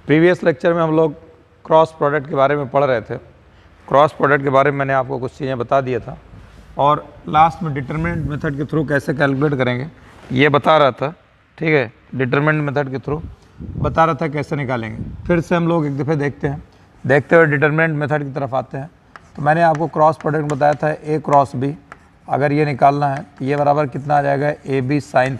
Previous lecture में हम लोग क्रॉस प्रोडक्ट के बारे में पढ़ रहे थे। क्रॉस प्रोडक्ट के बारे में मैंने आपको कुछ चीज़ें बता दिया था और लास्ट में डिटरमिनेंट मेथड के थ्रू कैसे कैलकुलेट करेंगे ये बता रहा था। ठीक है, डिटरमिनेंट मेथड के थ्रू बता रहा था कैसे निकालेंगे। फिर से हम लोग एक दफ़े देखते हुए डिटरमिनेंट मेथड की तरफ आते हैं। तो मैंने आपको क्रॉस प्रोडक्ट बताया था ए क्रॉस बी, अगर ये निकालना है तो ये बराबर कितना आ जाएगा, A B sine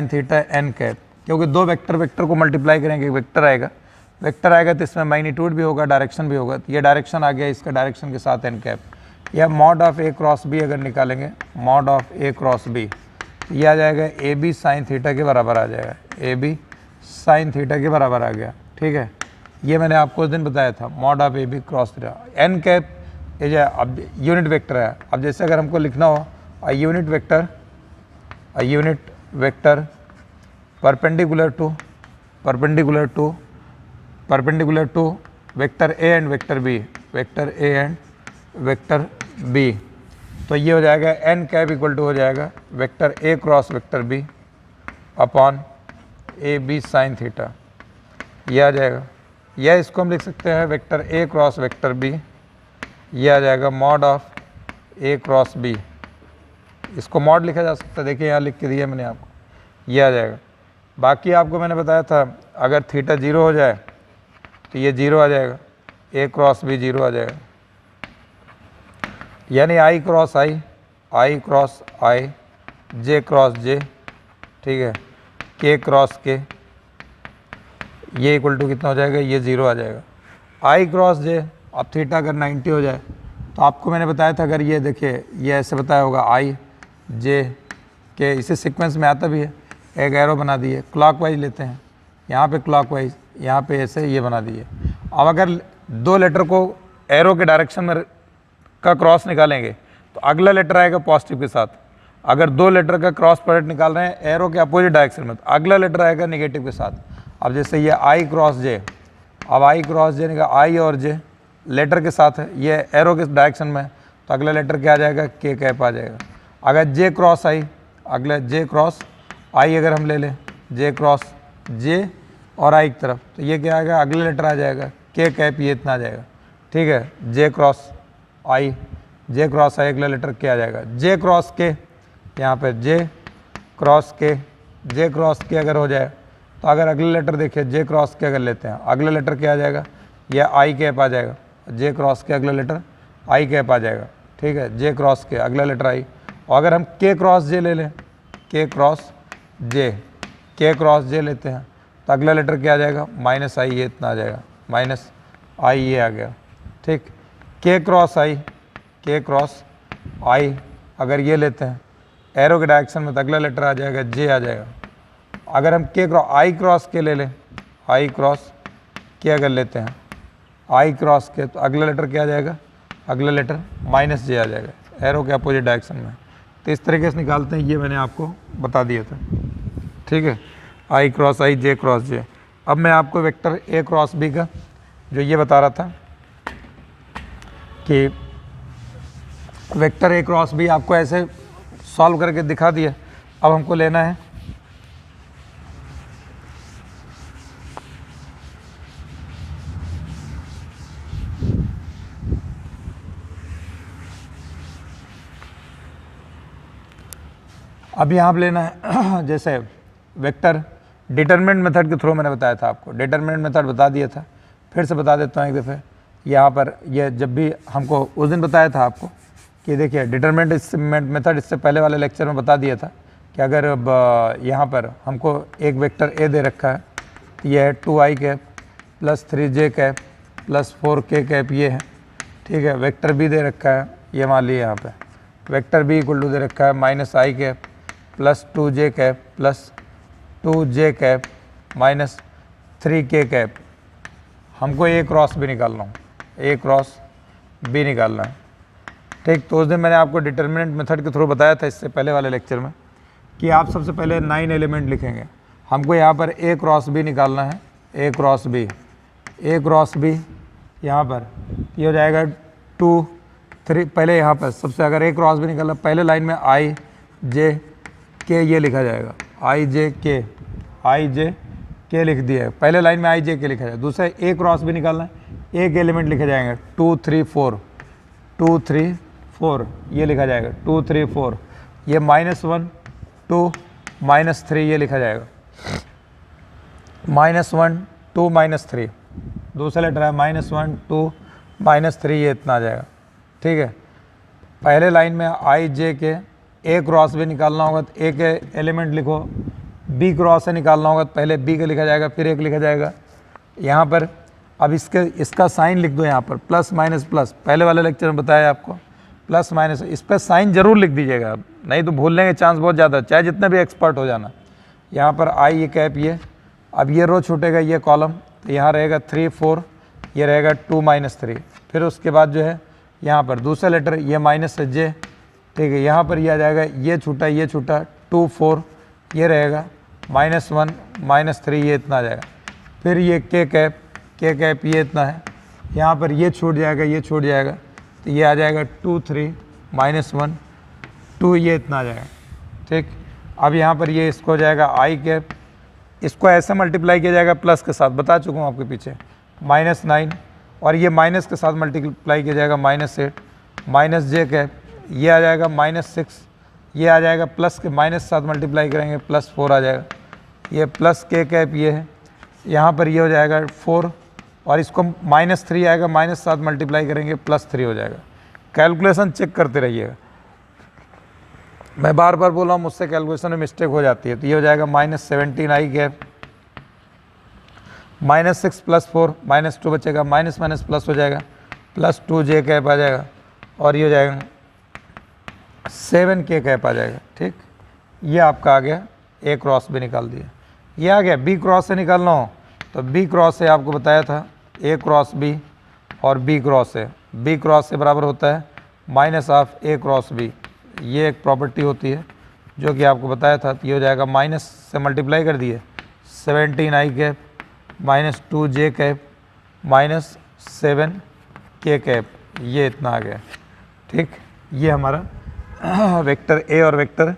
theta N cap, क्योंकि दो वेक्टर को मल्टीप्लाई करेंगे, एक वेक्टर आएगा तो इसमें मैग्नीट्यूड भी होगा, डायरेक्शन भी होगा। तो ये डायरेक्शन आ गया, इसका डायरेक्शन के साथ एन कैप। या mod of A cross B अगर निकालेंगे, mod of A cross B, तो ये आ जाएगा ए बी साइन थीटा के बराबर आ जाएगा, ए बी साइन थीटा के बराबर आ गया। ठीक है, ये मैंने आपको उस दिन बताया था, mod of A B cross theta. N cap ये जो अब यूनिट वेक्टर है। अब जैसे अगर हमको लिखना हो unit vector perpendicular to vector A and vector B, तो ये हो जाएगा एन कैप इक्वल टू हो जाएगा vector A cross vector B upon A B sine theta, ये आ जाएगा। या इसको हम लिख सकते हैं vector A cross vector B, ये आ जाएगा mod of A cross B. इसको मॉड लिखा जा सकता है, देखिए यहाँ लिख के दिया मैंने आपको, ये आ जाएगा। बाकी आपको मैंने बताया था अगर थीटा 0 हो जाए तो ये 0 आ जाएगा, ए क्रॉस बी 0 आ जाएगा, यानी आई क्रॉस आई, जे क्रॉस जे, ठीक है, के क्रॉस के, ये इक्वल टू कितना हो जाएगा, ये 0 आ जाएगा। आई क्रॉस जे, अब थीटा अगर 90 हो जाए तो आपको मैंने बताया था, अगर ये देखिए ये ऐसे बताया होगा आई जे के, इसे सीक्वेंस में आता भी है, एक एरो बना दिए, क्लॉकवाइज लेते हैं, यहाँ पे क्लॉकवाइज, यहाँ पे ऐसे ये बना दिए। अब अगर दो लेटर को एरो के डायरेक्शन में का क्रॉस निकालेंगे तो अगला लेटर आएगा पॉजिटिव के साथ। अगर दो लेटर का क्रॉस प्रोडक्ट निकाल रहे हैं एरो के अपोजिट डायरेक्शन में तो अगला लेटर आएगा नेगेटिव के साथ। अब जैसे ये आई क्रॉस जे, अब आई क्रॉस जे निकाल, आई और जे लेटर के साथ है, ये एरो के डायरेक्शन में, तो अगला लेटर क्या आ जाएगा, के कैप आ जाएगा। अगर जे क्रॉस आई, अगला जे क्रॉस आई अगर हम ले लें, जे क्रॉस जे और आई की तरफ, तो ये क्या आएगा, अगला लेटर आ जाएगा के कैप, ये इतना आ जाएगा। ठीक है, जे क्रॉस आई अगला लेटर क्या आ जाएगा, जे क्रॉस के, यहाँ पे जे क्रॉस के अगर हो जाए तो अगर अगला लेटर देखिए जे क्रॉस के अगर लेते हैं, अगला लेटर क्या आ जाएगा, यह आई कैप आ जाएगा। जे क्रॉस के अगला लेटर आई कैप आ जाएगा। ठीक है, जे क्रॉस के अगला लेटर आई। और अगर हम के क्रॉस जे ले लें, के क्रॉस जे लेते हैं तो अगला लेटर क्या आ जाएगा, माइनस आई, ये इतना आ जाएगा, माइनस आई ये आ गया। ठीक, के क्रॉस आई अगर ये लेते हैं एरो के डायरेक्शन में तो अगला लेटर आ जाएगा जे आ जाएगा। अगर हम आई क्रॉस के ले लें, आई क्रॉस के अगर लेते हैं आई क्रॉस के, तो अगला लेटर क्या आ जाएगा, अगला लेटर माइनस जे आ जाएगा एरो के अपोजिट डायरेक्शन में। तो इस तरीके से निकालते हैं, ये मैंने आपको बता दिया था। ठीक है, आई क्रॉस आई, जे क्रॉस जे। अब मैं आपको वेक्टर ए क्रॉस बी का जो ये बता रहा था कि वेक्टर ए क्रॉस बी आपको ऐसे सॉल्व करके दिखा दिया। अब हमको लेना है अब यहाँ पर लेना है जैसे वेक्टर डिटरमिनेंट मेथड के थ्रू मैंने बताया था आपको, डिटरमिनेंट मेथड बता दिया था, फिर से बता देता हूँ एक दफ़े। यहाँ पर ये जब भी हमको उस दिन बताया था आपको कि देखिए डिटरमिनेंट मेथड इससे पहले वाले लेक्चर में बता दिया था कि अगर यहाँ पर हमको एक वेक्टर ए दे रखा है, तो ये है 2i cap plus 3j cap plus 4k cap, ये है। ठीक है, वेक्टर बी दे रखा है, ये मान लिया यहाँ पे वेक्टर बी इक्वल टू दे रखा है minus i cap plus 2j cap plus 2j cap minus 3k cap. हमको ए क्रॉस बी निकालना है, ए क्रॉस बी निकालना है। ठीक, तो उस दिन मैंने आपको डिटरमिनेंट मेथड के थ्रू बताया था इससे पहले वाले लेक्चर में कि आप सबसे पहले 9 एलिमेंट लिखेंगे। हमको यहाँ पर ए क्रॉस बी निकालना है, ए क्रॉस बी यहाँ पर ये हो जाएगा 2 3। पहले यहाँ पर सबसे अगर ए क्रॉस बी निकालना, पहले लाइन में आई जे के ये लिखा जाएगा, आई जे के लिख दिया है, पहले लाइन में आई जे के लिखा जाए। दूसरा ए क्रॉस भी निकालना है, एक एलिमेंट लिखे जाएंगे 2 3 4, 2 3 4 ये लिखा जाएगा 2 3 4, ये -1 2 -3 ये लिखा जाएगा, -1 2 -3, दूसरा लेटर है -1 2 -3 ये इतना आ जाएगा। ठीक है, पहले लाइन में आई जे के ए क्रॉस भी निकालना होगा तो ए के एलिमेंट लिखो, बी क्रॉस से निकालना होगा तो पहले बी का लिखा जाएगा फिर एक लिखा जाएगा। यहाँ पर अब इसका साइन लिख दो, यहाँ पर प्लस माइनस प्लस, पहले वाले लेक्चर में बताया आपको प्लस माइनस, इस पर साइन जरूर लिख दीजिएगा, नहीं तो भूलने के चांस बहुत ज़्यादा, चाहे जितना भी एक्सपर्ट हो जाना। यहाँ पर आई ये कैप ये, अब ये रो छूटेगा ये कॉलम, तो यहाँ रहेगा 3 4, ये रहेगा 2 -3, फिर उसके बाद जो है यहाँ पर दूसरा लेटर ये माइनस से जे, ठीक है, यहाँ पर ये आ जाएगा ये छूटा 2 4 ये रहेगा -1 -3 ये इतना आ जाएगा। फिर ये के कैप ये इतना है, यहाँ पर ये छूट जाएगा ये छूट जाएगा, तो ये आ जाएगा 2 3 -1 2 ये इतना आ जाएगा। ठीक, अब यहाँ पर ये इसको हो जाएगा आई कैप, इसको ऐसे मल्टीप्लाई किया जाएगा प्लस के साथ, बता चुका हूँ आपके पीछे, -9, और ये माइनस के साथ मल्टीप्लाई किया जाएगा -8 माइनस जे कैप, ये आ जाएगा -6, ये आ जाएगा प्लस के माइनस के साथ मल्टीप्लाई करेंगे +4 आ जाएगा, ये प्लस के कैप ये है, यहाँ पर ये हो जाएगा 4, और इसको -3 आएगा, माइनस के साथ मल्टीप्लाई करेंगे +3 हो जाएगा। कैलकुलेशन चेक करते रहिएगा, मैं बार बार बोल रहा हूँ मुझसे कैलकुलेशन में मिस्टेक हो जाती है। तो ये हो जाएगा -17 आई कैप, -6 +4 -2 बचेगा, माइनस माइनस प्लस हो जाएगा, +2 जे कैप आ जाएगा, और ये हो जाएगा 7 के कैप आ जाएगा। ठीक, ये आपका आ गया, ए क्रॉस भी निकाल दिया। ये आ गया बी क्रॉस से निकालना हो तो बी क्रॉस से आपको बताया था ए क्रॉस बी और बी क्रॉस से, बी क्रॉस से बराबर होता है -ऑफ ए क्रॉस बी, ये एक प्रॉपर्टी होती है जो कि आपको बताया था। तो ये हो जाएगा माइनस से मल्टीप्लाई कर दिए 17 आई कैप -2 जे कैप -7 के कैप, ये इतना आ गया। ठीक, ये हमारा वेक्टर ए और वेक्टर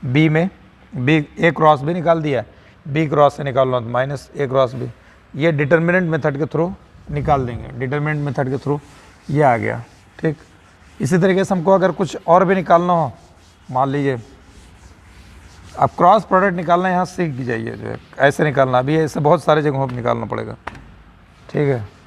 बी में बी ए क्रॉस भी निकाल दिया, बी क्रॉस से निकालना तो -a क्रॉस बी, ये डिटर्मिनेंट मेथड के थ्रू निकाल देंगे, डिटर्मिनेंट मेथड के थ्रू ये आ गया। ठीक, इसी तरीके से हमको अगर कुछ और भी निकालना हो, मान लीजिए अब क्रॉस प्रोडक्ट निकालना यहाँ सीख जाइए, जो है ऐसे निकालना, अभी ऐसे बहुत सारे जगहों पर निकालना पड़ेगा। ठीक है,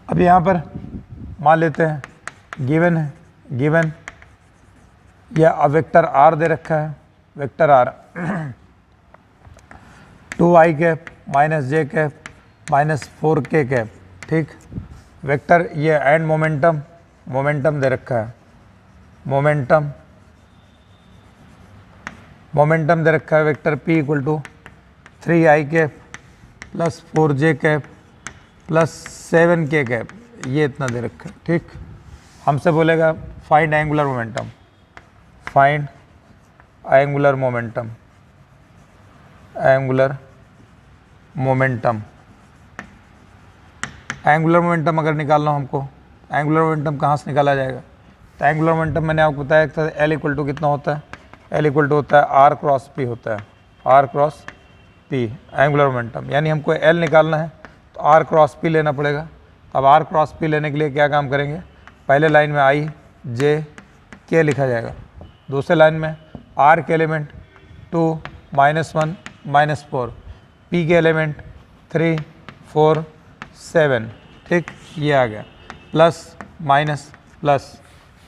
अब यहाँ पर मान लेते हैं गिवन है, गिवन या वेक्टर आर दे रखा है, vector R 2 I cap -j cap -4 K cap. ठीक, वेक्टर ये एंड मोमेंटम दे रखा है, मोमेंटम दे रखा है वेक्टर p = 3 आई कैप +4 जे कैप +7 के कैप, ये इतना दे रखा है। ठीक, हमसे बोलेगा find angular momentum, find angular momentum, angular momentum अगर निकालना हो हमको, एंगुलर मोमेंटम कहाँ से निकाला जाएगा? तो एंगुलर मोमेंटम मैंने आपको बताया था L = कितना होता है, L = होता है R क्रॉस P होता है, R cross P angular momentum, यानी हमको L निकालना है तो R क्रॉस P लेना पड़ेगा। अब R क्रॉस P लेने के लिए क्या काम करेंगे, पहले लाइन में I J K लिखा जाएगा, दूसरे लाइन में R के एलिमेंट 2 -1 -4, P के एलिमेंट 3 4 7। ठीक, ये आ गया प्लस माइनस प्लस।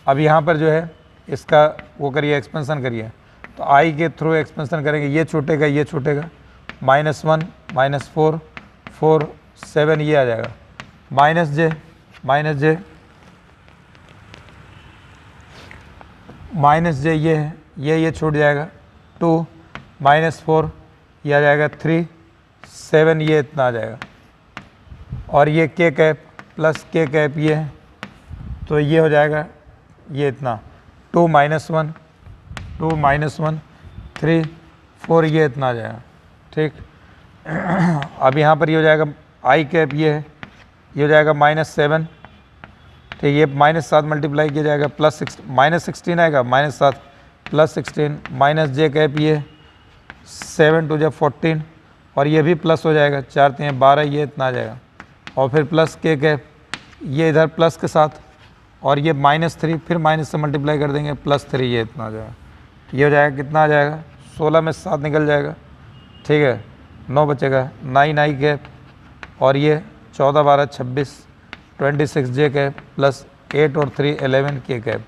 अब यहाँ पर जो है इसका वो करिए, एक्सपेंशन करिए, तो I के थ्रू एक्सपेंशन करेंगे, ये छूटेगा ये छूटेगा, -1 -4 4 7 ये आ जाएगा, -j ये है, ये छूट जाएगा, 2 -4 ये आ जाएगा, 3 7 ये इतना आ जाएगा, और ये के कैप प्लस के कैप ये है, तो ये हो जाएगा ये इतना, 2 -1 3 4 ये इतना आ जाएगा, ठीक। अब यहाँ पर ये हो जाएगा आई कैप, ये है, ये हो जाएगा -7, ठीक। ये -7 मल्टीप्लाई किया जाएगा -16 आएगा, -7 +16 माइनस जे कैप, ये 7 2 14, और ये भी प्लस हो जाएगा, 4 3 12, ये इतना आ जाएगा, और फिर प्लस के कैप, ये इधर प्लस के साथ, और ये -3 फिर माइनस से मल्टीप्लाई कर देंगे, +3 ये इतना आ जाएगा। ये हो जाएगा, कितना आ जाएगा, 16 में 7 निकल जाएगा, ठीक है, 9 बचेगा, 9 आई कैप, और ये 14 12 26 26 जे कैप प्लस 8 और 3 11 के कैप,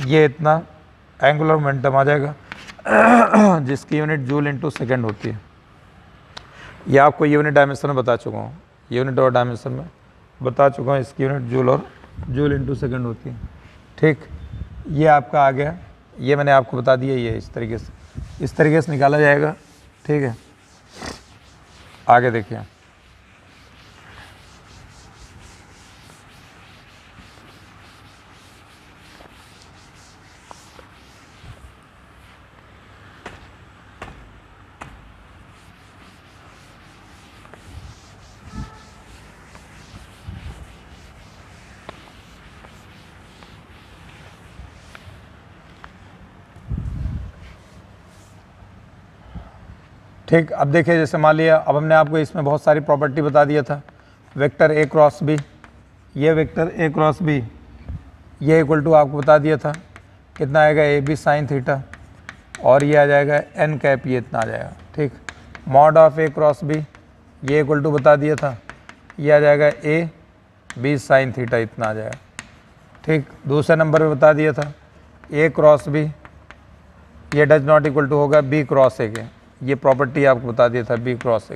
ये इतना एंगुलर मोमेंटम आ जाएगा, जिसकी यूनिट जूल इंटू सेकेंड होती है। ये आपको यूनिट डायमेंशन में बता चुका हूँ, यूनिट और डायमेंशन में बता चुका हूँ, इसकी यूनिट जूल और जूल इंटू सेकेंड होती है, ठीक। ये आपका आ गया, ये मैंने आपको बता दिया, ये इस तरीके से निकाला जाएगा, ठीक है। आगे देखिए, ठीक। अब देखिए, जैसे मान लिया, अब हमने आपको इसमें बहुत सारी प्रॉपर्टी बता दिया था, वेक्टर ए क्रॉस बी, ये वेक्टर ए क्रॉस बी, ये इक्वल टू आपको बता दिया था कितना आएगा, ए बी साइन थीटा, और ये आ जाएगा एन कैप, ये इतना आ जाएगा, ठीक। Mod of A cross B, ये इक्वल टू बता दिया था, ये आ जाएगा ए बी साइन थीटा, इतना आ जाएगा, ठीक। दूसरे नंबर पे बता दिया था ए क्रॉस बी, ये डज नॉट इक्वल टू होगा बी क्रॉस ए के, ये प्रॉपर्टी आपको बता दिया था बी क्रॉस ए,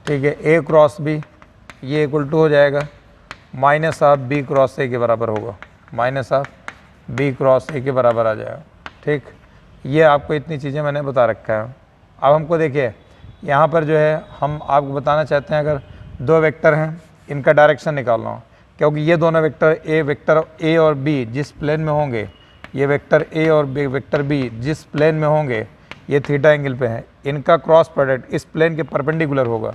ठीक है। ए क्रॉस बी, ये इक्वल टू हो जाएगा minus of B cross A के बराबर होगा, minus of B cross A के बराबर आ जाएगा, ठीक। ये आपको इतनी चीज़ें मैंने बता रखा है। अब हमको देखिए, यहाँ पर जो है हम आपको बताना चाहते हैं, अगर दो वेक्टर हैं, इनका डायरेक्शन निकालना हो, क्योंकि ये दोनों वेक्टर ए और बी जिस प्लेन में होंगे, ये वेक्टर ए और वेक्टर बी जिस प्लेन में होंगे, ये थीटा एंगल पे है, इनका क्रॉस प्रोडक्ट इस प्लेन के परपेंडिकुलर होगा।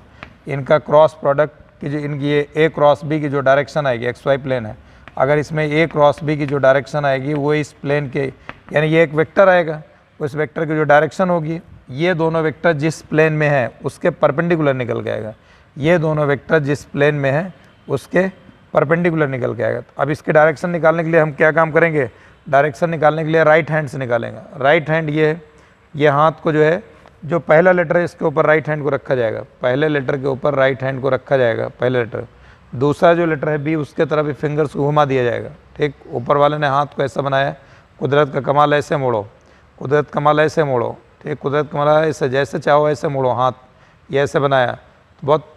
इनका क्रॉस प्रोडक्ट की जो इनकी ये ए क्रॉस बी की जो डायरेक्शन आएगी, एक्स वाई प्लेन है, अगर इसमें ए क्रॉस बी की जो डायरेक्शन आएगी वो इस प्लेन के, यानी ये एक वेक्टर आएगा, उस वेक्टर की जो डायरेक्शन होगी, ये दोनों वेक्टर जिस प्लेन में है उसके परपेंडिकुलर निकल के आएगा। ये दोनों वेक्टर जिस प्लेन में है उसके परपेंडिकुलर निकल के आएगा। तो अब इसके डायरेक्शन निकालने के लिए हम क्या काम करेंगे, डायरेक्शन निकालने के लिए राइट हैंड से निकालेंगे। राइट हैंड ये हाथ को जो है, जो पहला लेटर है इसके ऊपर राइट हैंड को रखा जाएगा, पहले लेटर के ऊपर राइट हैंड को रखा जाएगा, पहले लेटर। दूसरा जो लेटर है बी, उसके तरफ फिंगर्स को घुमा दिया जाएगा, ठीक। ऊपर वाले ने हाथ को ऐसा बनाया, कुदरत का कमाल ऐसे मोड़ो, कुदरत कमाल ऐसे मोड़ो, ठीक। कुदरत कमाल ऐसे, जैसे चाहो ऐसे मोड़ो हाथ, ये ऐसे बनाया, बहुत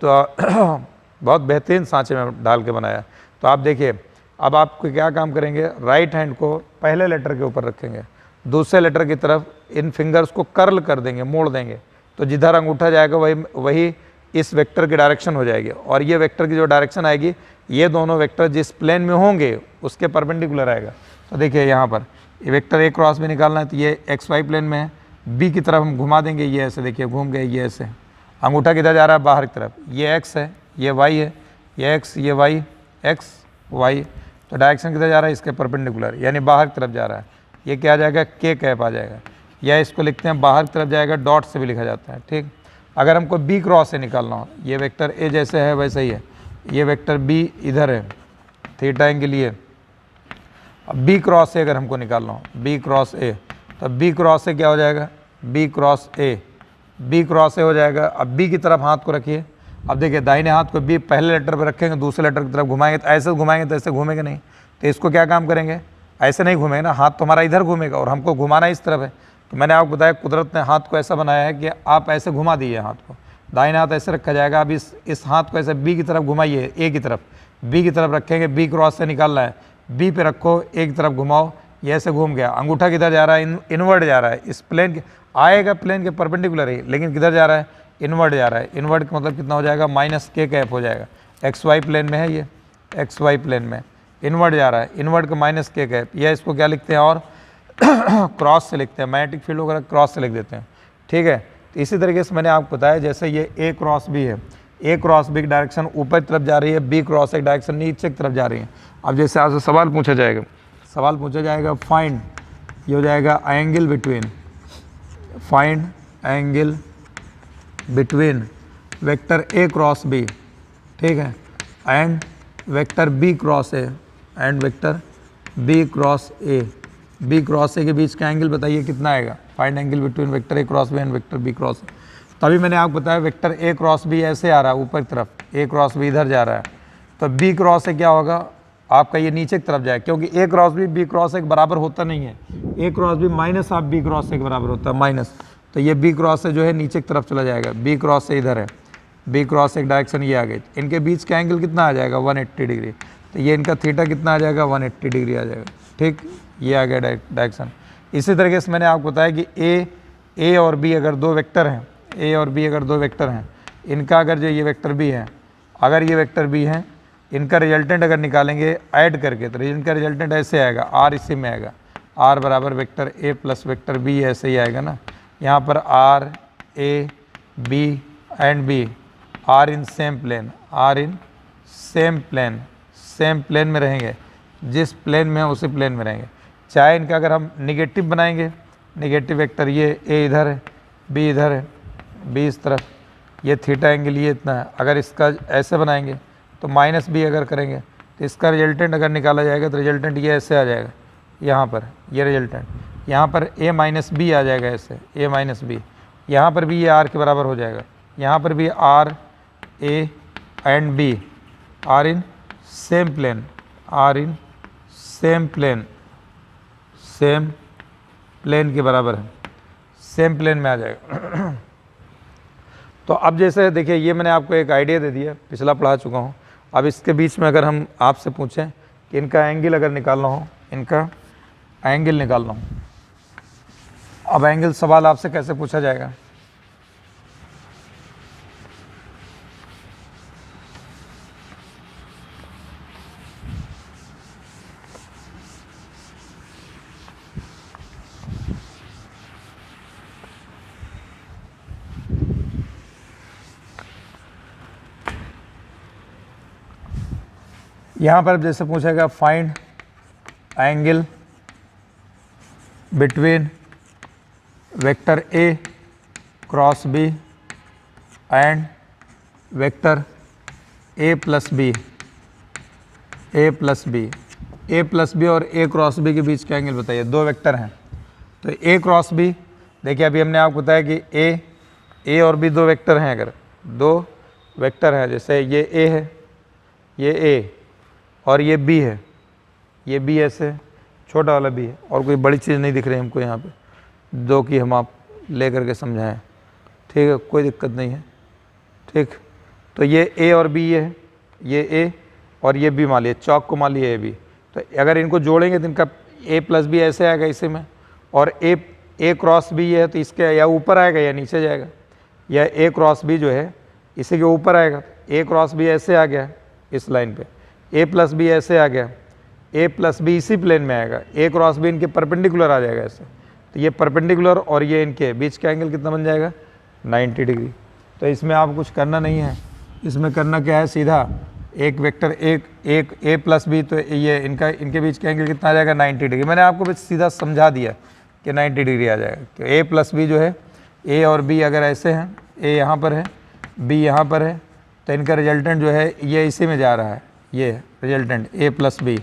बहुत बेहतरीन सांचे में डाल के बनाया। तो आप देखिए, अब आपको क्या काम करेंगे, राइट हैंड को पहले लेटर के ऊपर रखेंगे, दूसरे लेटर की तरफ इन फिंगर्स को कर्ल कर देंगे, मोड़ देंगे, तो जिधर अंगूठा जाएगा वही इस वेक्टर की डायरेक्शन हो जाएगी। और ये वेक्टर की जो डायरेक्शन आएगी, ये दोनों वेक्टर जिस प्लेन में होंगे उसके परपेंडिकुलर आएगा। तो देखिए यहाँ पर ये वेक्टर ए क्रॉस भी निकालना है, तो ये एक्स वाई प्लेन में है, बी की तरफ हम घुमा देंगे, ये ऐसे देखिए घूम गए, ये ऐसे, अंगूठा किधर जा रहा है, बाहर की तरफ, ये एक्स है, ये वाई है, ये एक्स, ये वाई, एक्स वाई, तो डायरेक्शन किधर जा रहा है, इसके परपेंडिकुलर, यानी बाहर की तरफ जा रहा है। ये क्या आ जाएगा, के कैप आ जाएगा, या इसको लिखते हैं बाहर की तरफ जाएगा, डॉट से भी लिखा जाता है, ठीक। अगर हमको बी क्रॉस से निकालना हो, ये वेक्टर ए जैसे है वैसे ही है, ये वेक्टर बी इधर है, थीटा एंगल ये, अब बी क्रॉस से अगर हमको निकालना हो, बी क्रॉस ए, तो बी क्रॉस से क्या हो जाएगा, B cross A, B cross A हो जाएगा। अब बी की तरफ हाथ को रखिए, अब देखिए दाहिने हाथ को बी पहले लेटर पर रखेंगे, दूसरे लेटर की तरफ घुमाएंगे, तो ऐसे घुमाएंगे तो ऐसे घूमेंगे नहीं, तो इसको क्या काम करेंगे, ऐसे नहीं घूमेंगे ना, हाथ तो हमारा इधर घूमेगा और हमको घुमाना इस तरफ है। तो मैंने आपको बताया कुदरत ने हाथ को ऐसा बनाया है कि आप ऐसे घुमा दीजिए हाथ को, दाहिने हाथ ऐसे रखा जाएगा। अब इस हाथ को ऐसे बी की तरफ घुमाइए, ए की तरफ, बी की तरफ रखेंगे, बी क्रॉस से निकालना है, बी पे रखो, ए की तरफ घुमाओ, ये ऐसे घूम गया, अंगूठा किधर जा रहा है, इनवर्ड जा रहा है, इस प्लेन के आएगा, प्लेन के परपेंडिकुलर ही, लेकिन किधर जा रहा है, इनवर्ड जा रहा है। इनवर्ड का मतलब कितना हो जाएगा, माइनस के कैप हो जाएगा, एक्स वाई प्लेन में है, ये एक्स वाई प्लेन में इनवर्ड जा रहा है, इनवर्ड का माइनस के कैप, या इसको क्या लिखते हैं और क्रॉस से लिखते हैं, मैग्नेटिक फील्ड वगैरह क्रॉस से लिख देते हैं, ठीक है। तो इसी तरीके से मैंने आपको बताया जैसे ये ए क्रॉस बी है, ए क्रॉस बी की डायरेक्शन ऊपर की तरफ जा रही है, बी क्रॉस एक डायरेक्शन नीचे की तरफ जा रही है। अब जैसे आपसे सवाल पूछा जाएगा फाइंड, ये हो जाएगा angle between, find angle between vector A cross B, ठीक है, and vector B cross A, and vector B cross A, B cross A के बीच का एंगल बताइए कितना आएगा। Find angle between vector A cross B and vector B cross A. तभी मैंने आपको बताया वेक्टर ए क्रॉस बी ऐसे आ रहा है ऊपर की तरफ, ए क्रॉस बी इधर जा रहा है, तो बी क्रॉस ए क्या होगा आपका, ये नीचे की तरफ जाए, क्योंकि ए क्रॉस बी क्रॉस ए के बराबर होता नहीं है, ए क्रॉस बी माइनस आप बी क्रॉस ए के बराबर होता है माइनस, तो ये बी क्रॉस ए जो है नीचे की तरफ चला जाएगा, बी क्रॉस ए इधर है, बी क्रॉस एक डायरेक्शन ये आ गई, इनके बीच का एंगल कितना आ जाएगा 180 डिग्री, तो ये इनका थीटा कितना आ जाएगा 180 डिग्री आ जाएगा, ठीक, ये आ गया डायरेक्शन। इसी तरीके से मैंने आपको बताया कि ए और बी अगर दो वेक्टर हैं, ए और बी अगर दो वेक्टर हैं, इनका अगर जो ये वेक्टर बी है, अगर ये वेक्टर बी है, इनका रिजल्टेंट अगर निकालेंगे ऐड करके तो इनका रिजल्टेंट ऐसे आएगा, आर इसी में आएगा, आर बराबर vector A plus vector B ऐसे ही आएगा ना, यहाँ पर R A B and B are in same plane, are in same plane, same plane में रहेंगे, जिस प्लेन में है उसी प्लेन में रहेंगे। चाहे इनका अगर हम निगेटिव बनाएंगे, निगेटिव वेक्टर ये ए इधर है, बी इधर है, बी इस तरफ, ये थीटा एंगल ये इतना है, अगर इसका ऐसे बनाएंगे तो माइनस बी अगर करेंगे तो इसका रिजल्टेंट अगर निकाला जाएगा तो रिजल्टेंट ये ऐसे आ जाएगा, यहाँ पर ये रिजल्टेंट, यहाँ पर ए माइनस बी आ जाएगा ऐसे, ए माइनस बी, यहाँ पर भी ये आर के बराबर हो जाएगा, यहाँ पर भी are A and B are in same plane, are in same plane, same plane के बराबर है, सेम प्लेन में आ जाएगा। तो अब जैसे देखिए ये मैंने आपको एक आइडिया दे दिया, पिछला पढ़ा चुका हूँ। अब इसके बीच में अगर हम आपसे पूछें कि इनका एंगल अगर निकालना हो, इनका एंगल निकालना हो, अब एंगल सवाल आपसे कैसे पूछा जाएगा, यहाँ पर जैसे पूछेगा find angle between vector A cross B and vector A plus B, A plus B, A plus B और ए क्रॉस बी के बीच का एंगल बताइए। दो वेक्टर हैं तो ए क्रॉस बी, देखिए अभी हमने आपको बताया कि ए और बी दो वेक्टर हैं, अगर दो वेक्टर हैं जैसे ये ए है, ये ए और ये बी है, ये बी ऐसे छोटा वाला बी है, और कोई बड़ी चीज़ नहीं दिख रही हमको यहाँ पे, दो की हम आप ले करके समझाएं, ठीक है, कोई दिक्कत नहीं है, ठीक। तो ये ए और बी ये है, ये ए और ये बी मान लिया, चौक को मान लिया ए बी, तो अगर इनको जोड़ेंगे तो इनका ए प्लस बी ऐसे आएगा इसी में, और ए क्रॉस बी ये है तो इसके या ऊपर आएगा या नीचे जाएगा, या ए क्रॉस बी जो है इसी के ऊपर आएगा, ए क्रॉस बी ऐसे आ गया इस लाइन पे, ए प्लस बी ऐसे आ गया, ए प्लस बी इसी प्लेन में आएगा, ए क्रॉस बी इनके परपेंडिकुलर आ जाएगा ऐसे, तो ये परपेंडिकुलर और ये इनके बीच का एंगल कितना बन जाएगा 90 डिग्री। तो इसमें आप कुछ करना नहीं है, इसमें करना क्या है, सीधा एक वेक्टर एक ए प्लस बी, तो ये इनके बीच का एंगल कितना आ जाएगा 90 डिग्री। मैंने आपको बस सीधा समझा दिया कि 90 डिग्री आ जाएगा। तो ए प्लस बी जो है, ए और बी अगर ऐसे हैं, ए यहाँ पर है, बी यहाँ पर है, तो इनका रिजल्टेंट जो है ये इसी में जा रहा है, ये रिजल्टेंट ए प्लस बी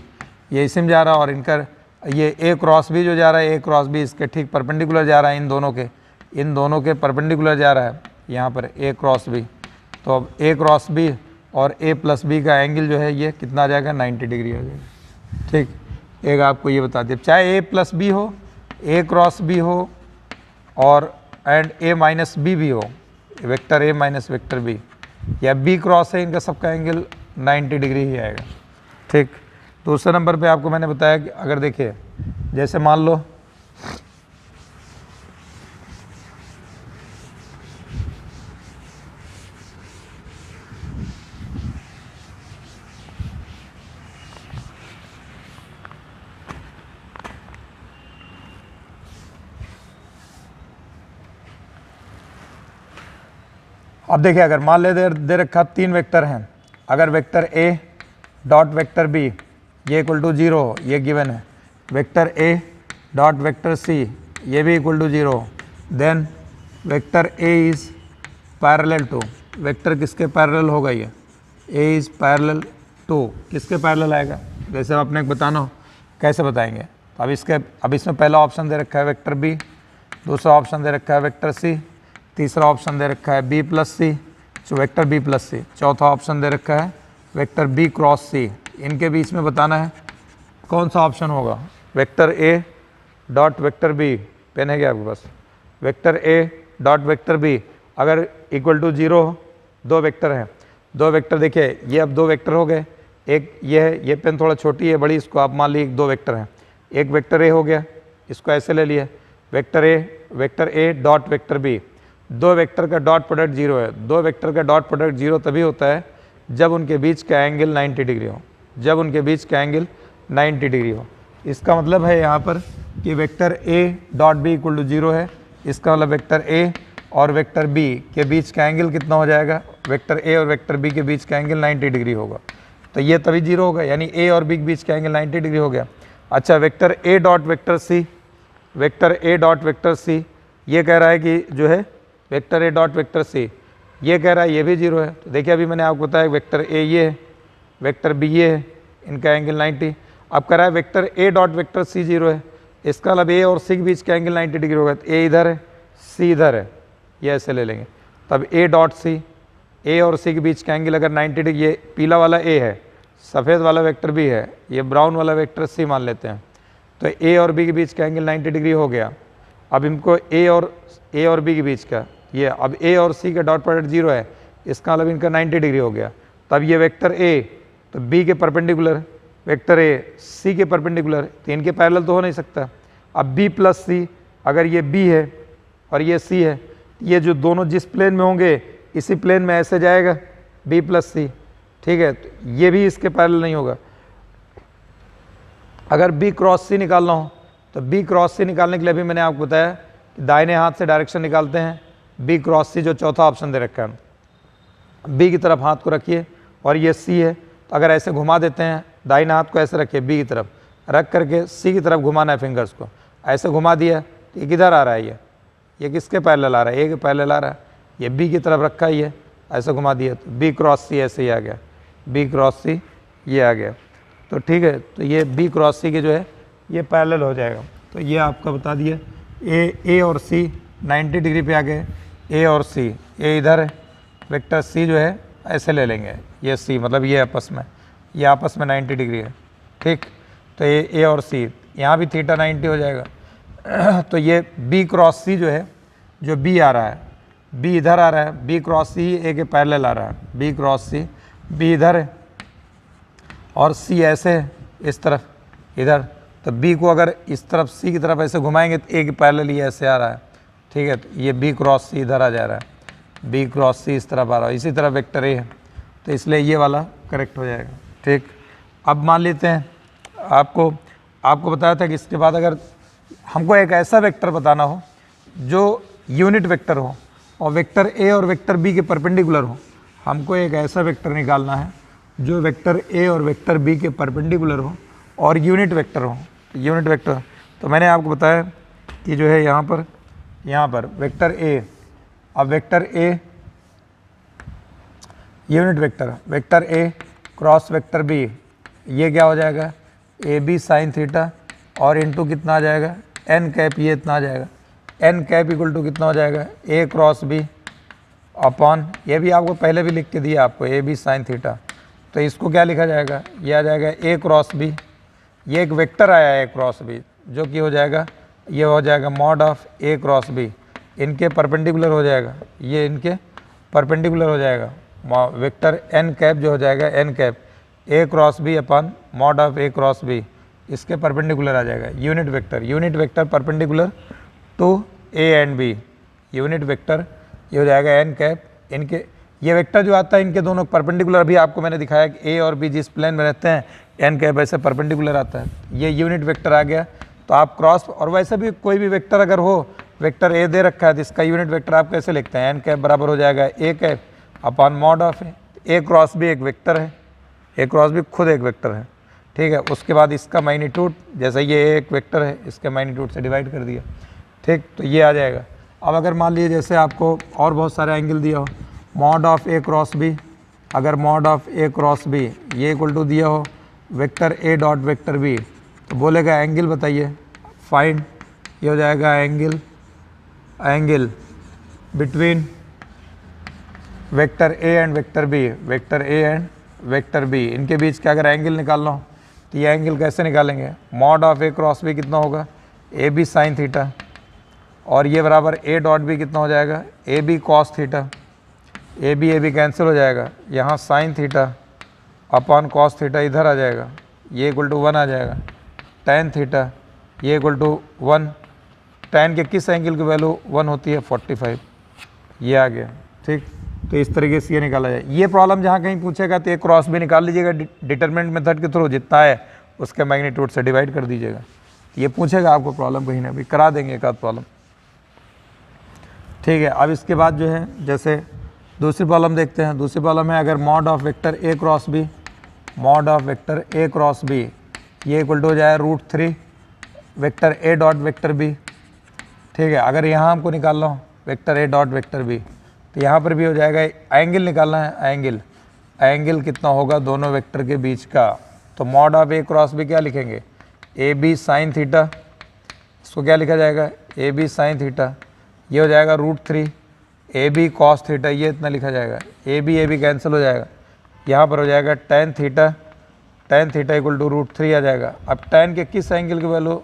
ये इसी में जा रहा है, और इनका ये ए क्रॉस बी जो जा रहा है, ए क्रॉस बी इसके ठीक परपेंडिकुलर जा रहा है, इन दोनों के परपेंडिकुलर जा रहा है यहाँ पर ए क्रॉस बी। तो अब ए क्रॉस बी और ए प्लस बी का एंगल जो है ये कितना आ जाएगा 90 डिग्री आ जाएगा, ठीक। एक आपको ये बता दिया, चाहे ए प्लस बी हो, ए क्रॉस बी हो, और एंड ए माइनस बी भी हो, vector A minus vector B, या बी क्रॉस है, इनका सबका एंगल 90 डिग्री ही आएगा, ठीक। दूसरे नंबर पे आपको मैंने बताया कि अगर देखिए जैसे मान लो अब देखिए अगर मान ले दे रखा 3 वेक्टर हैं, अगर vector A dot vector B ये इक्वल टू 0 हो, ये गिवन है, vector A dot vector C ये भी equal to 0, then vector A is parallel to, vector किसके पैरेलल होगा, ये ए इज़ पैरेलल टू किसके पैरेलल आएगा, जैसे आपने बताना हो कैसे बताएंगे। तो अब इसमें पहला ऑप्शन दे रखा है वेक्टर बी, दूसरा ऑप्शन दे रखा है वेक्टर सी, तीसरा ऑप्शन दे रखा है बी प्लस सी, जो वेक्टर बी प्लस सी, चौथा ऑप्शन दे रखा है वेक्टर बी क्रॉस सी। इनके बीच में बताना है कौन सा ऑप्शन होगा, vector A dot vector B, pen है क्या आपके पास, vector A dot vector B अगर इक्वल टू 0 हो, 2 वेक्टर हैं, 2 वेक्टर देखिए ये अब 2 वेक्टर हो गए, एक ये है, ये पेन थोड़ा छोटी है बड़ी, इसको आप मान लीजिए 2 वेक्टर हैं, एक वेक्टर ए हो गया, इसको ऐसे ले लिया, vector A dot vector B, 2 vector का डॉट प्रोडक्ट 0 है, 2 वेक्टर का डॉट प्रोडक्ट 0 तभी होता है जब उनके बीच का एंगल 90 डिग्री हो, जब उनके बीच का एंगल 90 डिग्री हो। इसका मतलब है यहाँ पर कि vector A dot B equal to 0 है, इसका मतलब वेक्टर ए और वेक्टर बी के बीच का एंगल कितना हो जाएगा, वेक्टर ए और वेक्टर बी के बीच का एंगल 90 डिग्री होगा, तो ये तभी 0 होगा, यानी ए और बी के बीच का एंगल 90 डिग्री हो गया। अच्छा vector A dot vector C, vector A dot vector C ये कह रहा है कि जो है vector A dot vector C ये कह रहा है ये भी 0 है, तो देखिए अभी मैंने आपको बताया वेक्टर ए ये है, वेक्टर बी ये है, इनका एंगल 90, अब कह रहा है vector A dot vector C 0 है, इसका मतलब ए और सी के बीच का एंगल 90 डिग्री होगा, तो ए इधर है सी इधर है, ये ऐसे ले लेंगे, तब ए डॉट सी, ए और सी के बीच का एंगल अगर 90 डिग्री, ये पीला वाला ए है, सफ़ेद वाला वेक्टर बी है, ये ब्राउन वाला वेक्टर सी मान लेते हैं, तो ए और बी के बीच का एंगल 90 डिग्री हो गया। अब इनको ए और बी के बीच का ये, अब ए और सी का डॉट प्रोडक्ट 0 है, इसका मतलब इनका 90 डिग्री हो गया, तब ये वेक्टर ए तो बी के परपेंडिकुलर, वेक्टर ए सी के परपेंडिकुलर, तो इनके पैरेलल तो हो नहीं सकता। अब बी प्लस सी, अगर ये बी है और ये सी है, ये जो दोनों जिस प्लेन में होंगे इसी प्लेन में ऐसे जाएगा बी प्लस सी, ठीक है, तो ये भी इसके पैरेलल नहीं होगा। अगर बी क्रॉस सी निकालना हो तो बी क्रॉस सी निकालने के लिए भी मैंने आपको बताया कि दाहिने हाथ से डायरेक्शन निकालते हैं, बी क्रॉस सी जो चौथा ऑप्शन दे रखा है, बी की तरफ हाथ को रखिए और ये सी है, तो अगर ऐसे घुमा देते हैं, दाहिने हाथ को ऐसे रखिए बी की तरफ रख करके सी की तरफ घुमाना है फिंगर्स को, ऐसे घुमा दिया तो ये किधर आ रहा है, ये किसके पैरेलल आ रहा है, ए के पैरेलल आ रहा है, ये बी की तरफ रखा ही है, ऐसे घुमा दिया तो बी क्रॉस सी ऐसे ही आ गया, बी क्रॉस सी ये आ गया, तो ठीक है, तो ये बी क्रॉस सी के जो है ये पैरेलल हो जाएगा। तो ये आपका बता दिया, ए और सी 90 डिग्री पे आ गए, ए और सी, ए इधर है, वेक्टर सी जो है ऐसे ले लेंगे, ये सी मतलब ये आपस में 90 डिग्री है, ठीक, तो ए और सी यहाँ भी थीटा 90 हो जाएगा। तो ये बी क्रॉस सी जो है, जो बी आ रहा है, बी इधर आ रहा है, बी क्रॉस सी ए के पैरेलल आ रहा है, बी क्रॉस सी बी इधर है और सी ऐसे है इस तरफ इधर, तो बी को अगर इस तरफ सी की तरफ ऐसे घुमाएंगे तो ए के पैरेलल ये ऐसे आ रहा है, ठीक है, तो ये बी क्रॉस सी इधर आ जा रहा है, बी क्रॉस सी इस तरफ आ रहा है, इसी तरफ वेक्टर ए है, तो इसलिए ये वाला करेक्ट हो जाएगा, ठीक। अब मान लेते हैं आपको बताया था कि इसके बाद अगर हमको एक ऐसा वेक्टर बताना हो जो यूनिट वेक्टर हो और वेक्टर ए और वेक्टर बी के परपेंडिकुलर हो, हमको एक ऐसा वेक्टर निकालना है जो वेक्टर ए और वेक्टर बी के परपेंडिकुलर हो और यूनिट वेक्टर हो, यूनिट वेक्टर। तो मैंने आपको बताया कि जो है यहाँ पर वेक्टर ए, अब vector A unit vector A cross vector B, ये क्या हो जाएगा, ए बी साइन थीटा और इनटू कितना आ जाएगा, एन कैप, ये इतना आ जाएगा, एन कैप इक्वल टू कितना हो जाएगा, ए क्रॉस बी अपॉन, ये भी आपको पहले भी लिख के दिया आपको, ए बी साइन थीटा, तो इसको क्या लिखा जाएगा, ये आ जाएगा ए क्रॉस बी, ये एक वेक्टर आया है ए क्रॉस बी जो कि हो जाएगा, ये हो जाएगा mod of A cross B, इनके परपेंडिकुलर हो जाएगा, ये इनके परपेंडिकुलर हो जाएगा, वेक्टर एन कैप जो हो जाएगा, N cap A cross B upon mod of A cross B, इसके परपेंडिकुलर आ जाएगा unit vector perpendicular to A and B, unit vector ये हो जाएगा एन कैप, इनके ये वेक्टर जो आता है इनके दोनों परपेंडिकुलर, अभी आपको मैंने दिखाया कि ए और बी जिस प्लेन में रहते हैं एन कैप ऐसे परपेंडिकुलर आता है, ये यूनिट वेक्टर आ गया। तो आप क्रॉस, और वैसे भी कोई भी वेक्टर अगर हो, वेक्टर ए दे रखा है तो इसका यूनिट वेक्टर आप कैसे लिखते हैं, एन कैप बराबर हो जाएगा A cap upon mod of A. A cross B एक वेक्टर है, ए क्रॉस बी खुद एक वेक्टर है, ठीक है। उसके बाद इसका मैग्नीट्यूड, जैसे ये एक वेक्टर है इसके मैग्नीट्यूड से डिवाइड कर दिया, ठीक, तो ये आ जाएगा। अब अगर मान लीजिए जैसे आपको और बहुत सारे एंगल दिया हो, mod of A cross B, अगर mod of A cross B ये इक्वल टू दिया हो vector A dot vector B, तो बोलेगा एंगल बताइए, फाइंड, ये हो जाएगा angle between vector A and vector B, vector A and vector B, इनके बीच का अगर एंगल निकालना हो तो ये एंगल कैसे निकालेंगे, mod of A cross B कितना होगा, ए बी साइन थीटा, और ये बराबर ए डॉट बी कितना हो जाएगा, A B cos theta, A B cancel हो जाएगा, यहाँ sine theta upon cos theta इधर आ जाएगा, ये इक्वल टू 1 आ जाएगा, टेन थीटा ये इक्वल टू 1, टेन के किस एंगल की वैल्यू 1 होती है 45, ये आ गया, ठीक। तो इस तरीके से ये निकाला जाए। ये प्रॉब्लम जहाँ कहीं पूछेगा तो एक क्रॉस भी निकाल लीजिएगा डिटरमिनेंट मेथड के थ्रू, जितना है उसके मैग्नीट्यूड से डिवाइड कर दीजिएगा। ये पूछेगा आपको प्रॉब्लम कहीं ना भी, करा देंगे एक आध प्रॉब्लम, ठीक है। अब इसके बाद जो है जैसे दूसरी प्रॉब्लम देखते हैं। दूसरी प्रॉब्लम है अगर mod of vector A cross B, mod of vector A cross B ये इक्वल टू हो जाए √3 vector A dot vector B, ठीक है। अगर यहाँ हमको निकालना हो vector A dot vector B तो यहाँ पर भी हो जाएगा, एंगल निकालना है, एंगल कितना होगा दोनों वेक्टर के बीच का, तो mod of A cross B क्या लिखेंगे, ए बी साइन थीटा, इसको क्या लिखा जाएगा, ए बी साइन थीटा, ये हो जाएगा √3 ए बी कॉस थीटा, ये इतना लिखा जाएगा, ए बी कैंसिल हो जाएगा, यहाँ पर हो जाएगा टेन थीटा इक्वल टू √3 आ जाएगा। अब टेन के किस एंगल की वैल्यू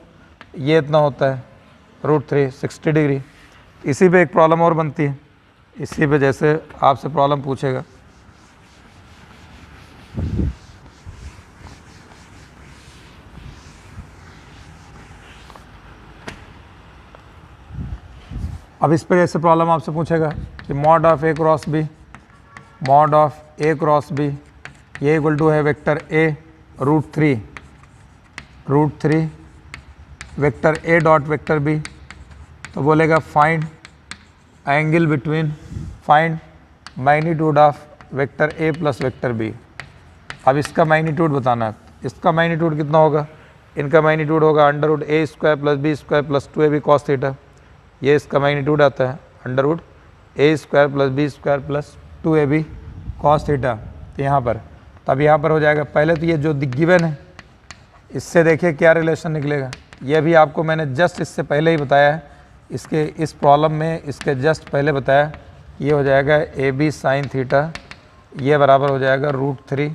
ये इतना होता है √3 60 डिग्री। इसी पे एक प्रॉब्लम और बनती है, इसी पे जैसे आपसे प्रॉब्लम पूछेगा, अब इस पर जैसे प्रॉब्लम आपसे पूछेगा कि mod of A cross B, mod of A cross B ये इक्वल टू है vector A √3 vector A dot vector B, तो बोलेगा find angle between, find magnitude of vector A plus vector B. अब इसका magnitude बताना है, इसका magnitude कितना होगा, इनका मैग्नीट्यूड होगा √a² + b² + 2ab cos theta, ये इसका मैग्नीट्यूड आता है √a² + b² + 2ab cos theta. तो यहाँ पर तब यहाँ पर हो जाएगा, पहले तो ये जो गिवन है इससे देखिए क्या रिलेशन निकलेगा, ये भी आपको मैंने जस्ट इससे पहले ही बताया है, इसके इस प्रॉब्लम में इसके जस्ट पहले बताया, ये हो जाएगा ए बी साइन थीटा, ये बराबर हो जाएगा √3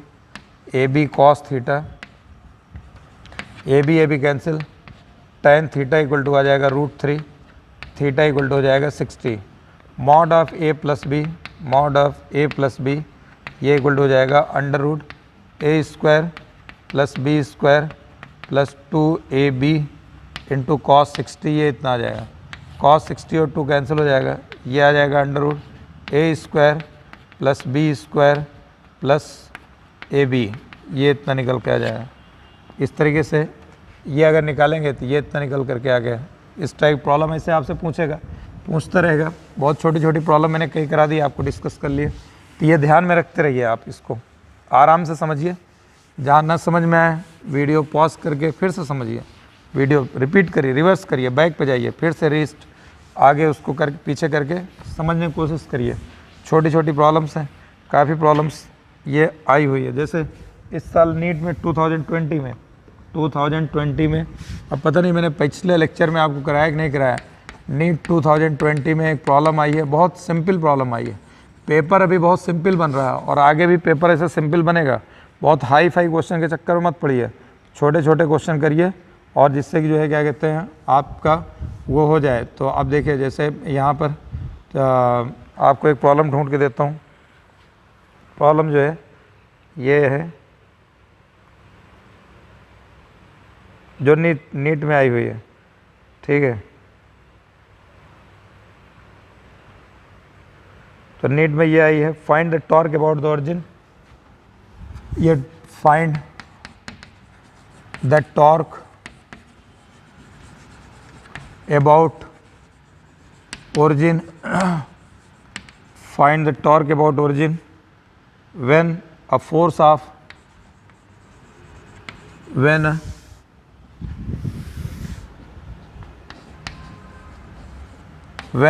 A B cos theta, A B cancel, tan theta equal to आ जाएगा √3 थीटा इक्वल टू हो जाएगा 60, mod of A plus B, mod of A plus B ये इक्वल टू हो जाएगा √a² + b² + 2ab into cos 60, ये इतना आ जाएगा, cos 60 और 2 कैंसिल हो जाएगा, ये आ जाएगा √a² + b² + ab, ये इतना निकल के आ जाएगा। इस तरीके से ये अगर निकालेंगे तो ये इतना निकल करके आ गया। इस टाइप प्रॉब्लम ऐसे आपसे पूछता रहेगा, बहुत छोटी छोटी प्रॉब्लम मैंने कई करा दी, आपको डिस्कस कर लिए, तो ये ध्यान में रखते रहिए, आप इसको आराम से समझिए, जहाँ ना समझ में आए वीडियो पॉज करके फिर से समझिए, वीडियो रिपीट करिए, रिवर्स करिए, बैक पे जाइए, फिर से रीस्ट आगे उसको कर पीछे करके समझने की कोशिश करिए। छोटी छोटी प्रॉब्लम्स हैं, काफ़ी प्रॉब्लम्स ये आई हुई है। जैसे इस साल नीट में 2020 में अब पता नहीं मैंने पिछले लेक्चर में आपको कराया कि नहीं कराया, नीट 2020 में एक प्रॉब्लम आई है, बहुत सिंपल प्रॉब्लम आई है, पेपर अभी बहुत सिंपल बन रहा है और आगे भी पेपर ऐसा सिंपल बनेगा, बहुत हाई फाई क्वेश्चन के चक्कर में मत पड़िए, छोटे छोटे क्वेश्चन करिए और जिससे कि जो है क्या कहते हैं आपका वो हो जाए। तो अब देखिए जैसे यहाँ पर आपको एक प्रॉब्लम ढूंढ के देता हूँ, प्रॉब्लम जो है ये है जो नीट में आई हुई है, ठीक है। तो नीट में ये आई है, find the torque about the origin, ये find the torque about origin find the torque about origin when a force of when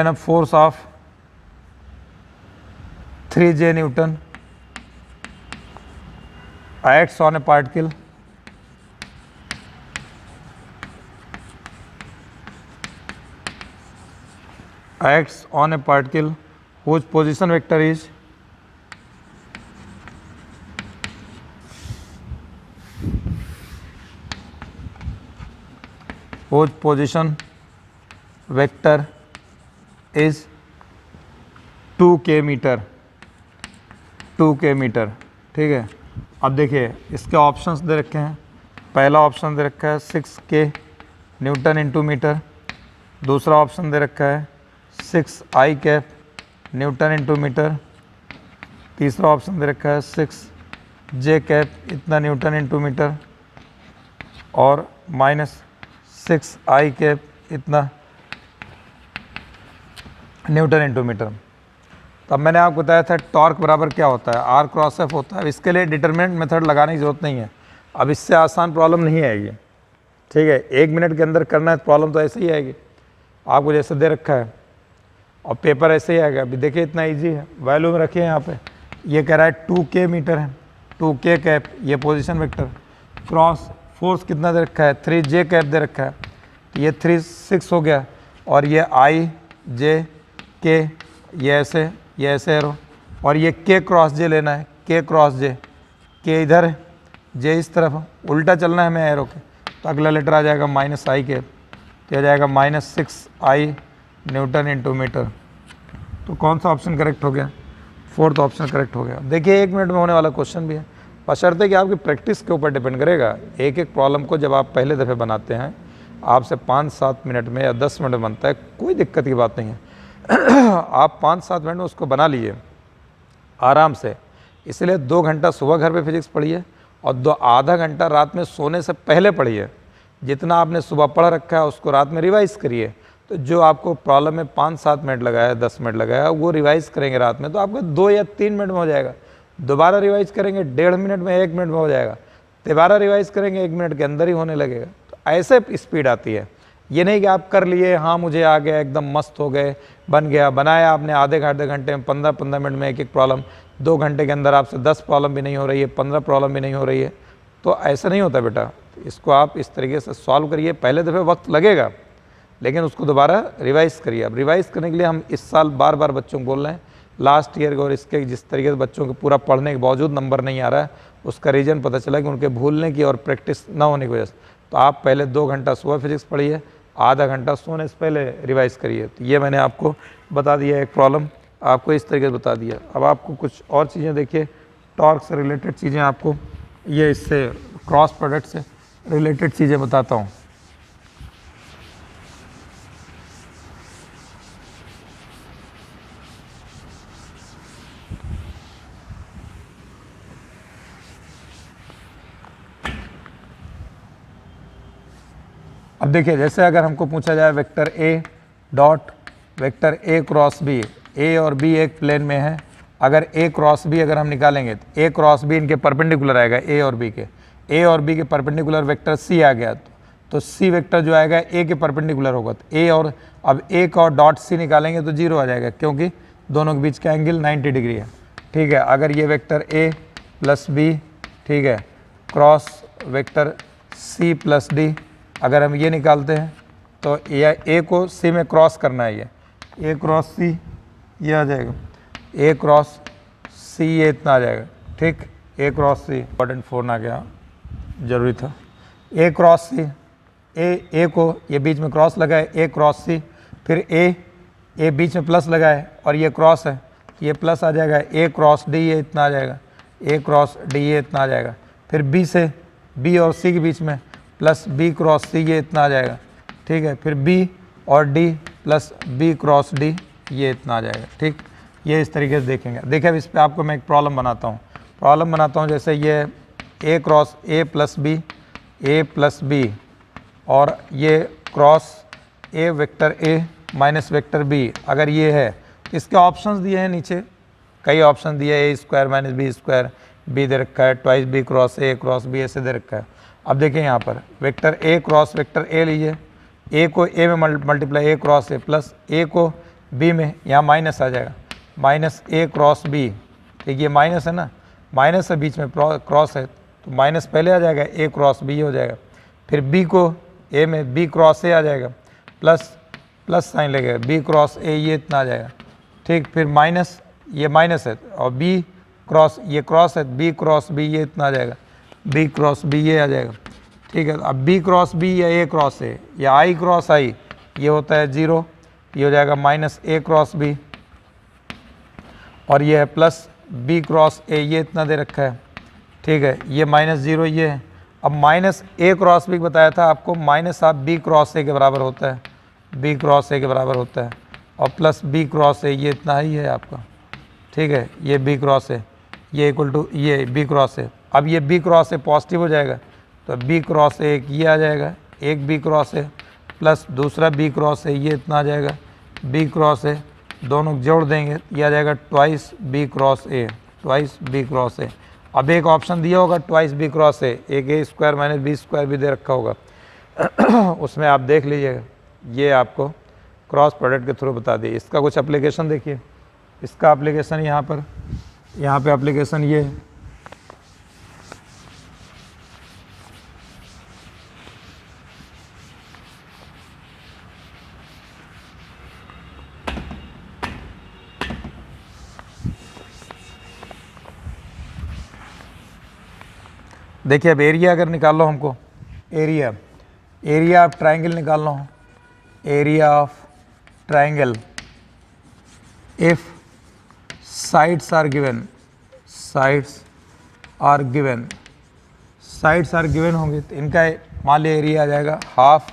a force of 3J Newton acts on a particle whose position vector is whose position vector is 2k metre, 2k metre. ठीक है, अब देखिए इसके options दे रखे हैं। पहला option दे रखा है 6k न्यूटन इंटू मीटर, दूसरा ऑप्शन दे रखा है 6i cap newton into metre, तीसरा ऑप्शन दे रखा है 6j कैप इतना न्यूटन इंटू मीटर और माइनस 6i कैप इतना न्यूटन इंटू मीटर। तब मैंने आपको बताया था टॉर्क बराबर क्या होता है, आर क्रॉस एफ होता है। इसके लिए डिटरमिनेंट मेथड लगाने की ज़रूरत नहीं है, अब इससे आसान प्रॉब्लम नहीं आएगी। ठीक है, 1 मिनट के अंदर करना है, प्रॉब्लम तो ऐसे ही आएगी। आपको जैसे दे रखा है और पेपर ऐसे ही आएगा। अभी देखिए इतना ईजी है, वैल्यू में रखिए यहाँ पे। ये कह रहा है 2k मीटर है, 2k कैप ये पोजीशन वेक्टर, क्रॉस फोर्स कितना दे रखा है 3j कैप दे रखा है, ये 3 6 हो गया और ये i j k ये ऐसे एरो और ये k क्रॉस j लेना है, k क्रॉस j, k इधर है j इस तरफ, उल्टा चलना है हमें एरो के। तो अगला लेटर आ जाएगा -i के, तो आ जाएगा -6i न्यूटन इंटू मीटर। तो कौन सा ऑप्शन करेक्ट हो गया? 4th ऑप्शन करेक्ट हो गया। देखिए 1 मिनट में होने वाला क्वेश्चन भी है, बशर्ते कि आपकी प्रैक्टिस के ऊपर डिपेंड करेगा। एक एक प्रॉब्लम को जब आप पहले दफ़े बनाते हैं आपसे 5-7 मिनट में या 10 मिनट में बनता है, कोई दिक्कत की बात नहीं है। आप 5-7 मिनट में उसको बना लिए आराम से। इसलिए 2 घंटा सुबह घर पे फिजिक्स पढ़िए और आधा घंटा रात में सोने से पहले पढ़िए। जितना आपने सुबह पढ़ रखा है उसको रात में रिवाइज़ करिए। तो जो आपको प्रॉब्लम में 5-7 मिनट लगाया, 10 मिनट लगाया, वो रिवाइज़ करेंगे रात में तो आपको 2 या 3 मिनट में हो जाएगा। दोबारा रिवाइज़ करेंगे 1.5 मिनट में, 1 मिनट में हो जाएगा। दोबारा रिवाइज़ करेंगे 1 मिनट के अंदर ही होने लगेगा। तो ऐसे स्पीड आती है। ये नहीं कि आप कर लिए, हाँ मुझे आ गया, एकदम मस्त हो गए, बन गया। बनाया आपने आधे घंटे में, 15-15 मिनट में एक प्रॉब्लम, 2 घंटे के अंदर आपसे 10 प्रॉब्लम भी नहीं हो रही है, 15 प्रॉब्लम भी नहीं हो रही है। तो ऐसा नहीं होता बेटा, इसको आप इस तरीके से सॉल्व करिए। पहले दफ़े वक्त लगेगा लेकिन उसको दोबारा रिवाइज़ करिए। अब रिवाइज़ करने के लिए हम इस साल बार बार बच्चों को बोल रहे हैं, लास्ट ईयर और इसके जिस तरीके से बच्चों को पूरा पढ़ने के बावजूद नंबर नहीं आ रहा है, उसका रीज़न पता चला कि उनके भूलने की और प्रैक्टिस ना होने की वजह से। तो आप पहले 2 घंटा सुबह फिजिक्स पढ़िए, आधा घंटा सोने से पहले रिवाइज़ करिए। तो ये मैंने आपको बता दिया, एक प्रॉब्लम आपको इस तरीके से बता दिया। अब आपको कुछ और चीज़ें देखिए, टॉर्क से रिलेटेड चीज़ें आपको, ये इससे क्रॉस प्रोडक्ट से रिलेटेड चीज़ें बताता हूँ। अब देखिए, जैसे अगर हमको पूछा जाए vector A dot vector A cross B, A और बी एक प्लेन में है, अगर ए क्रॉस बी अगर हम निकालेंगे तो ए क्रॉस बी इनके परपेंडिकुलर आएगा, ए और बी के। ए और बी के परपेंडिकुलर वेक्टर सी आ गया तो सी वेक्टर जो आएगा ए के परपेंडिकुलर होगा। तो ए और अब ए का डॉट सी निकालेंगे तो 0 आ जाएगा, क्योंकि दोनों के बीच का एंगल 90 डिग्री है। ठीक है, अगर ये वेक्टर ए प्लस बी, ठीक है, cross vector C plus D, अगर हम ये निकालते हैं तो ए को सी में क्रॉस करना है, ये ए क्रॉस सी ये आ जाएगा, ए क्रॉस सी ये इतना आ जाएगा। ठीक, ए क्रॉस सी, इंपॉर्टेंट 4 आ गया, जरूरी था। ए क्रॉस सी, ए को ये बीच में क्रॉस लगा है, ए क्रॉस सी, फिर ए बीच में प्लस लगा है और ये क्रॉस है, ये प्लस आ जाएगा, ए क्रॉस डी ये इतना आ जाएगा, ए क्रॉस डी ये इतना आ जाएगा। फिर बी से, बी और सी के बीच में प्लस बी क्रॉस सी ये इतना आ जाएगा। ठीक है, फिर बी और D plus B cross D ये इतना आ जाएगा। ठीक, ये इस तरीके से देखेंगे। देखिए अब इस पर आपको मैं एक प्रॉब्लम बनाता हूँ। जैसे ये A cross A plus B और ये cross A vector A minus vector B, अगर ये है इसके ऑप्शंस दिए हैं नीचे, कई ऑप्शन दिए, A square minus B square, B दे रखा है, ट्वाइस बी क्रॉस बी ऐसे दे रखा है। अब देखिए यहाँ पर vector A cross vector A लीजिए, ए को ए में multiply A cross A plus A को बी में, यहाँ माइनस आ जाएगा, माइनस ए क्रॉस बी, ठीक, ये माइनस है ना, माइनस है बीच में क्रॉस है तो माइनस पहले आ जाएगा, ए क्रॉस बी हो जाएगा, फिर बी को ए में बी क्रॉस ए आ जाएगा, प्लस साइन लगेगा, बी क्रॉस ए ये इतना आ जाएगा, ठीक, फिर माइनस, ये माइनस है और बी क्रॉस ये क्रॉस है, बी क्रॉस बी ये इतना आ जाएगा, बी क्रॉस बी ये आ जाएगा, ठीक है। अब बी क्रॉस बी या ए क्रॉस ए या आई क्रॉस आई ये होता है 0, ये हो जाएगा माइनस ए क्रॉस बी, और ये है प्लस बी क्रॉस ए ये इतना दे रखा है, ठीक है, ये माइनस 0 ये है। अब माइनस ए क्रॉस बी बताया था आपको, माइनस आप बी क्रॉस ए के बराबर होता है, बी क्रॉस ए के बराबर होता है, और प्लस बी क्रॉस ए ये इतना ही है आपका, ठीक है, ये बी क्रॉस ए ये इक्वल टू ये बी क्रॉस ए। अब ये बी क्रॉस ए पॉजिटिव हो जाएगा तो बी क्रॉस ए एक ये आ जाएगा, एक बी क्रॉस ए प्लस दूसरा बी क्रॉस ए ये इतना आ जाएगा, बी क्रॉस ए दोनों जोड़ देंगे ये आ जाएगा twice B cross A, twice B cross A. अब एक ऑप्शन दिया होगा ट्वाइस बी क्रॉस ए, एक ए स्क्वायर माइनस बी स्क्वायर भी दे रखा होगा उसमें आप देख लीजिएगा, ये आपको क्रॉस प्रोडक्ट के थ्रू बता दिए। इसका कुछ एप्लीकेशन देखिए, इसका एप्लीकेशन यहाँ पे एप्लीकेशन ये है, देखिए अब एरिया अगर निकाल लो हमको, एरिया ऑफ ट्राइंगल निकाल लो, area of triangle if sides are given, sides are होंगे तो इनका मान लिया एरिया आ जाएगा half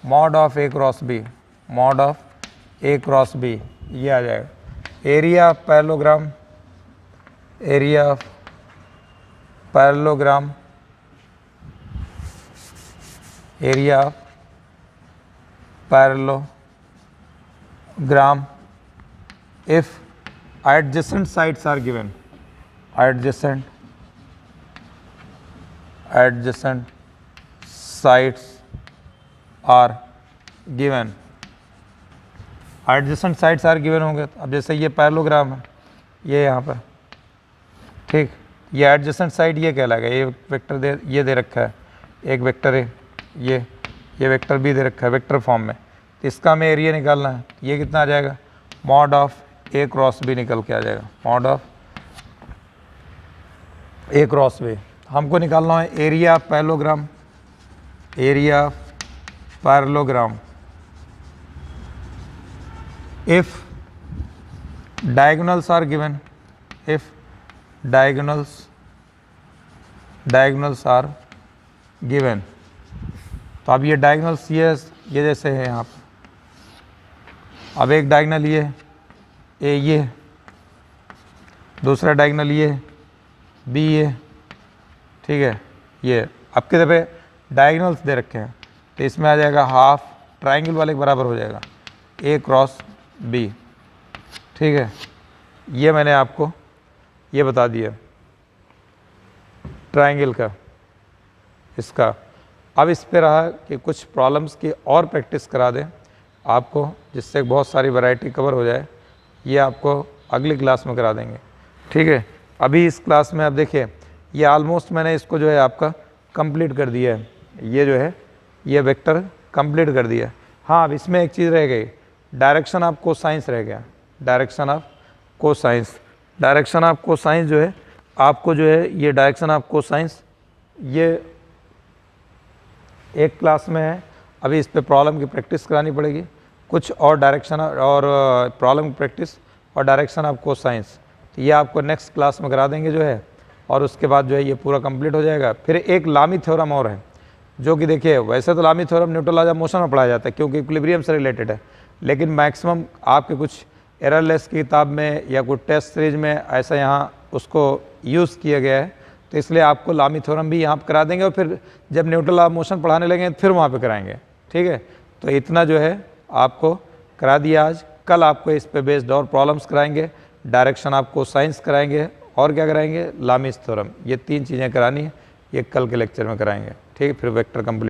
mod of A cross B, mod of A cross B ये आ जाएगा। Area of parallelogram, area of parallelogram, area of parallelogram if adjacent sides are given, adjacent sides are given, adjacent sides are given होंगे। अब जैसे ये parallelogram है, ये यहाँ पर, ठीक, ये एडजेसेंट साइड ये कहलाएगा, ये वेक्टर ये दे रखा है, एक वेक्टर है, ये वेक्टर भी दे रखा है वेक्टर फॉर्म में, तो इसका हमें एरिया निकालना है, ये कितना आ जाएगा, mod of A cross B निकल के आ जाएगा, mod of A cross B. हमको निकालना है area of parallelogram, area of parallelogram if diagonals are given, if diagonals are given. तो अब ये डायगोनल्स ये जैसे है यहाँ पर, अब एक डायगोनल ये ए ये, दूसरा डायगोनल ये बी ये, ठीक है, ये आपके दफे डायगोनल्स दे रखे हैं तो इसमें आ जाएगा हाफ ट्राइंगल वाले के बराबर हो जाएगा ए क्रॉस बी, ठीक है, ये मैंने आपको ये बता दिया ट्राइंगल का इसका। अब इस पे रहा कि कुछ प्रॉब्लम्स की और प्रैक्टिस करा दें आपको, जिससे बहुत सारी वैरायटी कवर हो जाए, ये आपको अगली क्लास में करा देंगे, ठीक है। अभी इस क्लास में आप देखिए ये ऑलमोस्ट मैंने इसको जो है आपका कंप्लीट कर दिया है, ये जो है ये वेक्टर कंप्लीट कर दिया है। हाँ, अब इसमें एक चीज़ रह गई, डायरेक्शन ऑफ कोसाइंस रह गया, direction of cosines. Direction of cosines जो है आपको जो है ये डायरेक्शन ऑफ कोसाइंस ये एक क्लास में है, अभी इस पे प्रॉब्लम की प्रैक्टिस करानी पड़ेगी, कुछ और डायरेक्शन और प्रॉब्लम की प्रैक्टिस और डायरेक्शन ऑफ कोसाइंस, तो ये आपको नेक्स्ट क्लास में करा देंगे जो है, और उसके बाद जो है ये पूरा कंप्लीट हो जाएगा। फिर एक लामी थ्योरम और है जो कि देखिए वैसे तो Lami theorem Newton laws of motion में पढ़ाया जाता है क्योंकि इक्विलिब्रियम से रिलेटेड है, लेकिन मैक्सिमम आपके कुछ एररलेस की किताब में या कुछ टेस्ट सीरीज में ऐसा यहाँ उसको यूज़ किया गया है, तो इसलिए आपको लामी थ्योरम भी यहाँ पर करा देंगे और फिर जब न्यूटन लॉ ऑफ मोशन पढ़ाने लगेंगे फिर वहाँ पे कराएंगे, ठीक है। तो इतना जो है आपको करा दिया आज। कल आपको इस पे बेस्ड और प्रॉब्लम्स कराएंगे, डायरेक्शन आपको साइंस कराएंगे और क्या कराएंगे, लामिस थ्योरम। ये 3 चीज़ें करानी है, ये कल के लेक्चर में कराएंगे। ठीक है, फिर वेक्टर कंप्लीट।